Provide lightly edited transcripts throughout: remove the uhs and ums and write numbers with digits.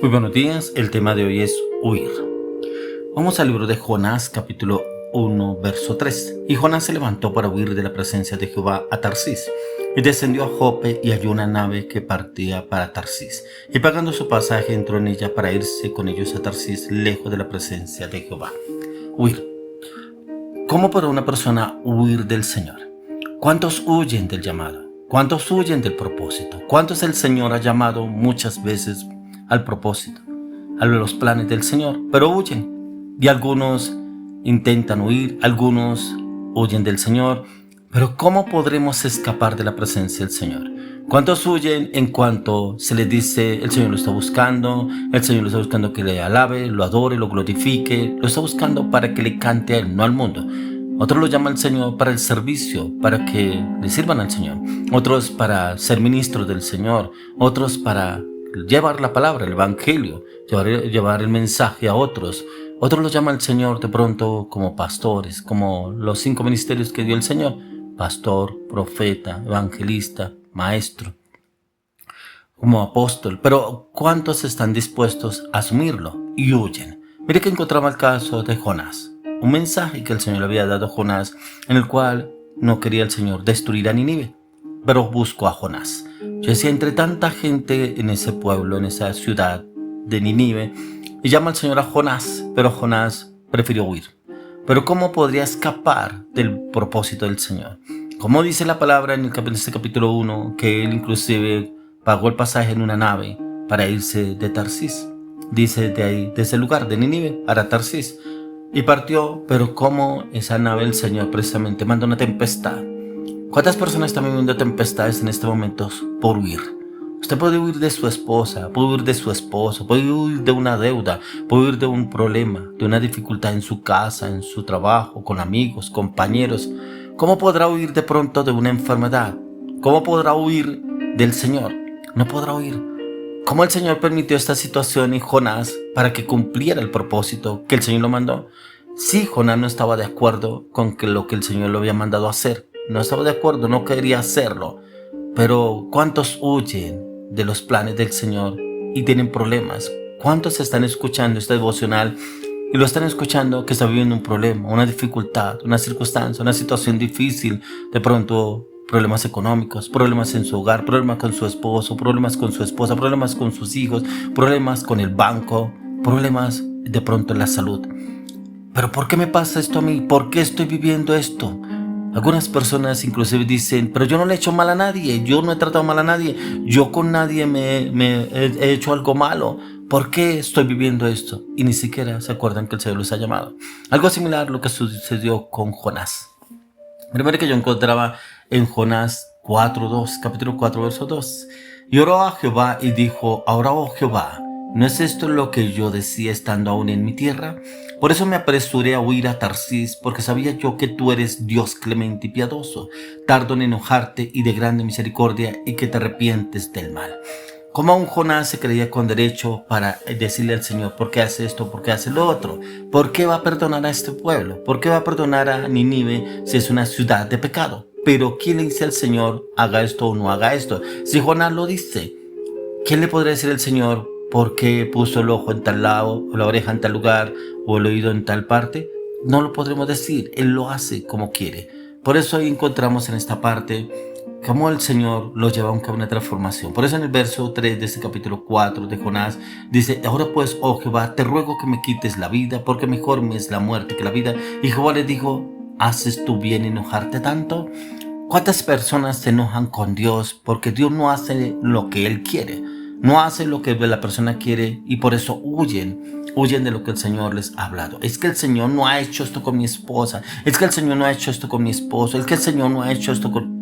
Muy buenos días, el tema de hoy es huir. Vamos al libro de Jonás, capítulo 1, verso 3. Y Jonás se levantó para huir de la presencia de Jehová a Tarsís, y descendió a Jope y halló una nave que partía para Tarsís, y pagando su pasaje entró en ella para irse con ellos a Tarsís, lejos de la presencia de Jehová. Huir. ¿Cómo puede una persona huir del Señor? ¿Cuántos huyen del llamado? ¿Cuántos huyen del propósito? ¿Cuántos el Señor ha llamado muchas veces al propósito, a los planes del Señor, pero huyen? Y algunos intentan huir, algunos huyen del Señor, pero ¿cómo podremos escapar de la presencia del Señor? ¿Cuántos huyen en cuanto se les dice el Señor lo está buscando, el Señor lo está buscando que le alabe, lo adore, lo glorifique, lo está buscando para que le cante a Él, no al mundo? Otros lo llaman al Señor para el servicio, para que le sirvan al Señor. Otros para ser ministros del Señor. Otros para llevar la palabra, el evangelio, llevar el mensaje a otros. Otros lo llaman al Señor de pronto como pastores, como los 5 ministerios que dio el Señor: pastor, profeta, evangelista, maestro, como apóstol. Pero ¿cuántos están dispuestos a asumirlo y huyen? Mire que encontramos el caso de Jonás, un mensaje que el Señor le había dado a Jonás, en el cual no quería el Señor destruir a Nínive, pero buscó a Jonás. Yo decía, entre tanta gente en ese pueblo, en esa ciudad de Nínive, y llama al Señor a Jonás, pero Jonás prefirió huir. Pero ¿cómo podría escapar del propósito del Señor? Como dice la palabra en este capítulo 1, que él inclusive pagó el pasaje en una nave para irse de Tarsís. Dice de ahí, de ese lugar, de Nínive, para Tarsís. Y partió, pero como esa nave el Señor precisamente manda una tempestad. ¿Cuántas personas están viviendo tempestades en estos momentos por huir? Usted puede huir de su esposa, puede huir de su esposo, puede huir de una deuda, puede huir de un problema, de una dificultad en su casa, en su trabajo, con amigos, compañeros. ¿Cómo podrá huir de pronto de una enfermedad? ¿Cómo podrá huir del Señor? No podrá huir. ¿Cómo el Señor permitió esta situación en Jonás para que cumpliera el propósito que el Señor lo mandó? Sí, Jonás no estaba de acuerdo con lo que el Señor lo había mandado a hacer. No estaba de acuerdo, no quería hacerlo. Pero ¿cuántos huyen de los planes del Señor y tienen problemas? ¿Cuántos están escuchando este devocional y lo están escuchando que está viviendo un problema, una dificultad, una circunstancia, una situación difícil? De pronto problemas económicos, problemas en su hogar, problemas con su esposo, problemas con su esposa, problemas con sus hijos, problemas con el banco, problemas de pronto en la salud. ¿Pero por qué me pasa esto a mí? ¿Por qué estoy viviendo esto? Algunas personas inclusive dicen, pero yo no le he hecho mal a nadie, yo no he tratado mal a nadie, yo con nadie he hecho algo malo. ¿Por qué estoy viviendo esto? Y ni siquiera se acuerdan que el Señor los ha llamado. Algo similar a lo que sucedió con Jonás. Primero que yo encontraba en Jonás 4:2, capítulo 4, verso 2. Y oró a Jehová y dijo, ahora, oh Jehová, ¿no es esto lo que yo decía estando aún en mi tierra? Por eso me apresuré a huir a Tarsís, porque sabía yo que tú eres Dios clemente y piadoso, tardo en enojarte y de grande misericordia, y que te arrepientes del mal. Como aún Jonás se creía con derecho para decirle al Señor, ¿por qué hace esto? ¿Por qué hace lo otro? ¿Por qué va a perdonar a este pueblo? ¿Por qué va a perdonar a Nínive si es una ciudad de pecado? Pero ¿quién le dice al Señor, haga esto o no haga esto? Si Jonás lo dice, ¿quién le podría decir al Señor, por qué puso el ojo en tal lado, o la oreja en tal lugar, o el oído en tal parte? No lo podremos decir, Él lo hace como quiere. Por eso ahí encontramos en esta parte cómo el Señor lo lleva a un camino de transformación. Por eso en el verso 3 de este capítulo 4 de Jonás dice, ahora pues, oh Jehová, te ruego que me quites la vida, porque mejor me es la muerte que la vida. Y Jehová le dijo, ¿haces tú bien enojarte tanto? ¿Cuántas personas se enojan con Dios porque Dios no hace lo que Él quiere? No hace lo que la persona quiere y por eso huyen de lo que el Señor les ha hablado. Es que el Señor no ha hecho esto con mi esposa, es que el Señor no ha hecho esto con mi esposo, es que el Señor no ha hecho esto con...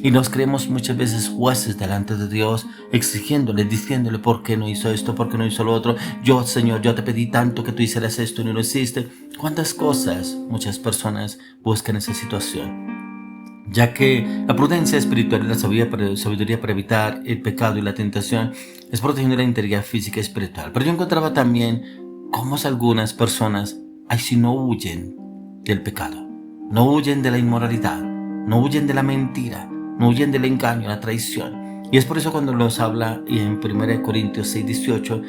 Y nos creemos muchas veces jueces delante de Dios, exigiéndole, diciéndole por qué no hizo esto, por qué no hizo lo otro. Yo, Señor, yo te pedí tanto que tú hicieras esto y no lo hiciste. ¿Cuántas cosas muchas personas buscan esa situación? Ya que la prudencia espiritual y la sabiduría para evitar el pecado y la tentación es protegiendo la integridad física y espiritual. Pero yo encontraba también cómo algunas personas, si no huyen del pecado, no huyen de la inmoralidad, no huyen de la mentira, no huyen del engaño, la traición. Y es por eso cuando nos habla en 1 Corintios 6:18,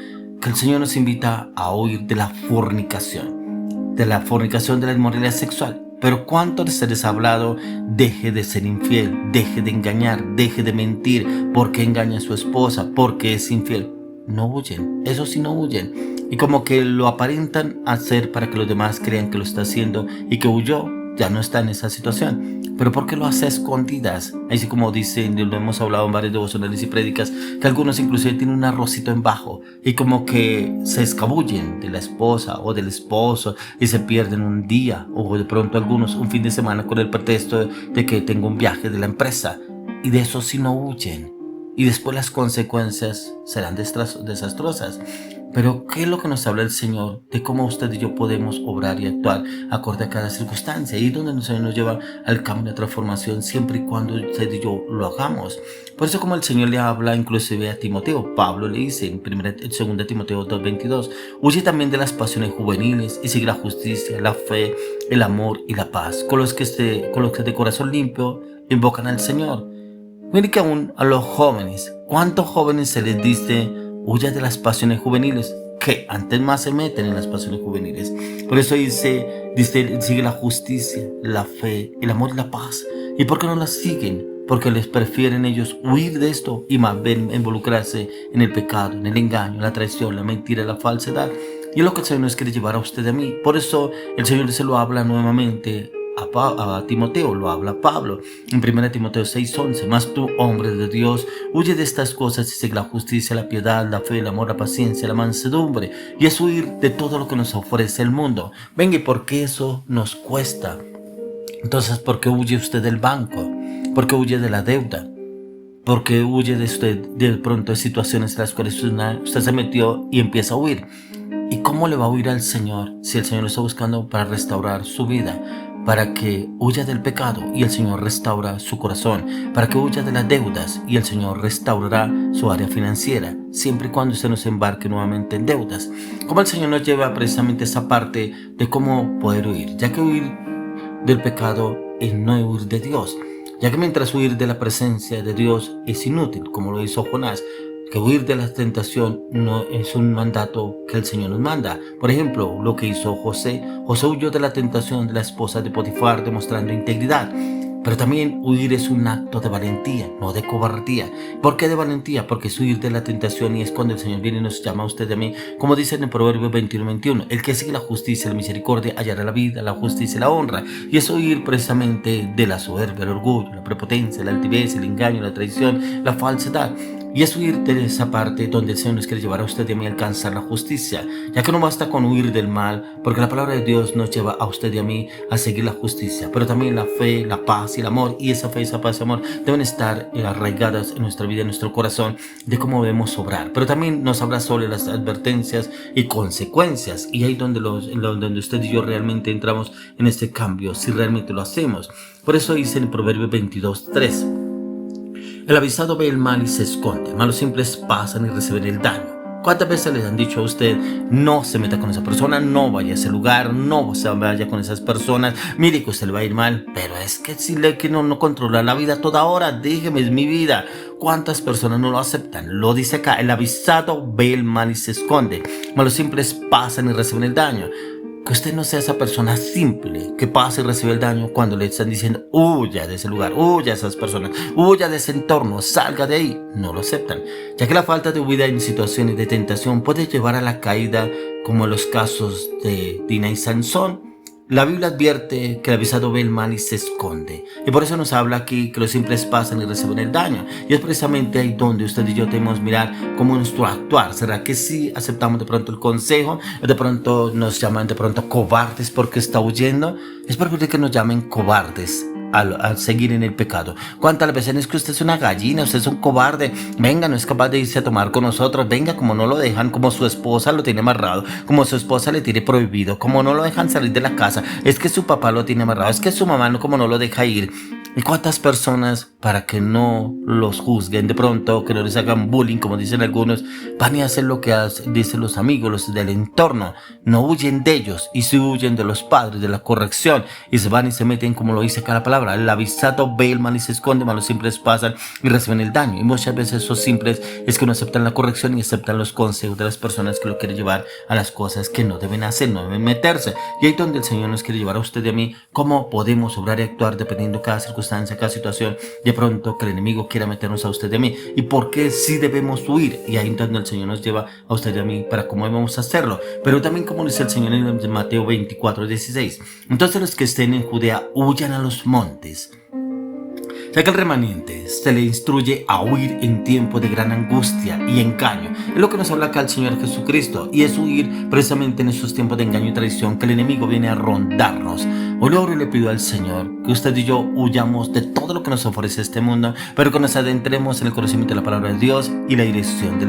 que el Señor nos invita a huir de la fornicación, de la inmoralidad sexual. Pero ¿cuánto se les ha hablado? Deje de ser infiel, deje de engañar, deje de mentir. ¿Por qué engaña a su esposa? ¿Por qué es infiel? No huyen, eso sí no huyen. Y como que lo aparentan hacer para que los demás crean que lo está haciendo y que huyó, ya no está en esa situación. Pero ¿por qué lo hace a escondidas? Así como dicen, lo hemos hablado en varios devocionales y prédicas, que algunos inclusive tienen un arrocito en bajo y como que se escabullen de la esposa o del esposo y se pierden un día o de pronto algunos un fin de semana con el pretexto de que tengo un viaje de la empresa, y de eso sí no huyen. Y después las consecuencias serán desastrosas. Pero ¿qué es lo que nos habla el Señor? De cómo usted y yo podemos obrar y actuar acorde a cada circunstancia. Y donde el Señor nos lleva al camino de transformación siempre y cuando usted y yo lo hagamos. Por eso como el Señor le habla inclusive a Timoteo, Pablo le dice en 2 Timoteo 2:22, huye también de las pasiones juveniles y sigue la justicia, la fe, el amor y la paz, con los que de corazón limpio invocan al Señor. Mire que aún a los jóvenes, ¿cuántos jóvenes se les dice huya de las pasiones juveniles? Que antes más se meten en las pasiones juveniles. Por eso dice, sigue la justicia, la fe, el amor y la paz. ¿Y por qué no las siguen? Porque les prefieren ellos huir de esto y más bien involucrarse en el pecado, en el engaño, la traición, la mentira, la falsedad. Y es lo que el Señor nos quiere llevar a usted y a mí. Por eso el Señor se lo habla nuevamente a Timoteo, lo habla Pablo en 1 Timoteo 6:11. Mas tú, hombre de Dios, huye de estas cosas y sigue la justicia, la piedad, la fe, el amor, la paciencia, la mansedumbre, y es huir de todo lo que nos ofrece el mundo. Venga, ¿y por qué eso nos cuesta? Entonces, ¿por qué huye usted del banco? ¿Por qué huye de la deuda? ¿Por qué huye de usted de pronto de situaciones en las cuales usted se metió y empieza a huir? ¿Y cómo le va a huir al Señor si el Señor lo está buscando para restaurar su vida? Para que huya del pecado y el Señor restaura su corazón, para que huya de las deudas y el Señor restaurará su área financiera, siempre y cuando usted no se embarque nuevamente en deudas. Como el Señor nos lleva precisamente esa parte de cómo poder huir, ya que huir del pecado es no huir de Dios, ya que mientras huir de la presencia de Dios es inútil, como lo hizo Jonás, que huir de la tentación no es un mandato que el Señor nos manda. Por ejemplo, lo que hizo José. José huyó de la tentación de la esposa de Potifar, demostrando integridad. Pero también huir es un acto de valentía, no de cobardía. ¿Por qué de valentía? Porque es huir de la tentación y es cuando el Señor viene y nos llama a usted y a mí. Como dice en el Proverbio 21:21, el que sigue la justicia y la misericordia hallará la vida, la justicia y la honra. Y es huir precisamente de la soberbia, el orgullo, la prepotencia, la altivez, el engaño, la traición, la falsedad. Y es huir de esa parte donde el Señor nos quiere llevar a usted y a mí a alcanzar la justicia, ya que no basta con huir del mal, porque la palabra de Dios nos lleva a usted y a mí a seguir la justicia, pero también la fe, la paz y el amor. Y esa fe, esa paz y amor deben estar arraigadas en nuestra vida, en nuestro corazón, de cómo debemos obrar. Pero también nos habla sobre las advertencias y consecuencias, y ahí donde usted y yo realmente entramos en este cambio, si realmente lo hacemos. Por eso dice en el Proverbio 22:3, el avisado ve el mal y se esconde, mas los simples pasan y reciben el daño. ¿Cuántas veces les han dicho a usted, no se meta con esa persona, no vaya a ese lugar, no se vaya con esas personas, mire que usted le va a ir mal? Pero es que si que no controla la vida toda hora, déjeme, es mi vida. ¿Cuántas personas no lo aceptan? Lo dice acá, el avisado ve el mal y se esconde, mas los simples pasan y reciben el daño. Que usted no sea esa persona simple que pasa y recibe el daño cuando le están diciendo huya de ese lugar, huya de esas personas, huya de ese entorno, salga de ahí. No lo aceptan, ya que la falta de huida en situaciones de tentación puede llevar a la caída, como en los casos de Dina y Sansón. La Biblia advierte que el avisado ve el mal y se esconde. Y por eso nos habla aquí que los simples pasan y reciben el daño. Y es precisamente ahí donde usted y yo tenemos que mirar cómo nuestro actuar. ¿Será que sí aceptamos de pronto el consejo? ¿De pronto nos llaman de pronto cobardes porque está huyendo? Es porque que nos llamen cobardes al seguir en el pecado. ¿Cuántas veces es que usted es una gallina, usted es un cobarde? Venga, no es capaz de irse a tomar con nosotros. Venga, como no lo dejan, como su esposa lo tiene amarrado, como su esposa le tiene prohibido, como no lo dejan salir de la casa, es que su papá lo tiene amarrado, es que su mamá como no lo deja ir. ¿Y cuántas personas, para que no los juzguen de pronto, que no les hagan bullying, como dicen algunos, van y hacen lo que dicen los amigos, los del entorno? No huyen de ellos, y sí huyen de los padres, de la corrección, y se van y se meten, como lo dice acá la palabra. El avisado ve el mal y se esconde, mas los simples pasan y reciben el daño. Y muchas veces esos simples es que no aceptan la corrección y aceptan los consejos de las personas que lo quieren llevar a las cosas que no deben hacer, no deben meterse. Y ahí es donde el Señor nos quiere llevar a usted y a mí, cómo podemos obrar y actuar dependiendo de cada circunstancia, cada situación, de pronto que el enemigo quiera meternos a usted y a mí, y por qué sí debemos huir. Y ahí es donde el Señor nos lleva a usted y a mí para cómo debemos hacerlo. Pero también, como dice el Señor en Mateo 24:16, entonces los que estén en Judea huyan a los montes, ya que el remanente se le instruye a huir en tiempo de gran angustia y engaño. Es lo que nos habla acá el Señor Jesucristo, y es huir precisamente en esos tiempos de engaño y traición que el enemigo viene a rondarnos. Hoy le oro y le pido al Señor que usted y yo huyamos de todo lo que nos ofrece este mundo, pero que nos adentremos en el conocimiento de la palabra de Dios y la dirección del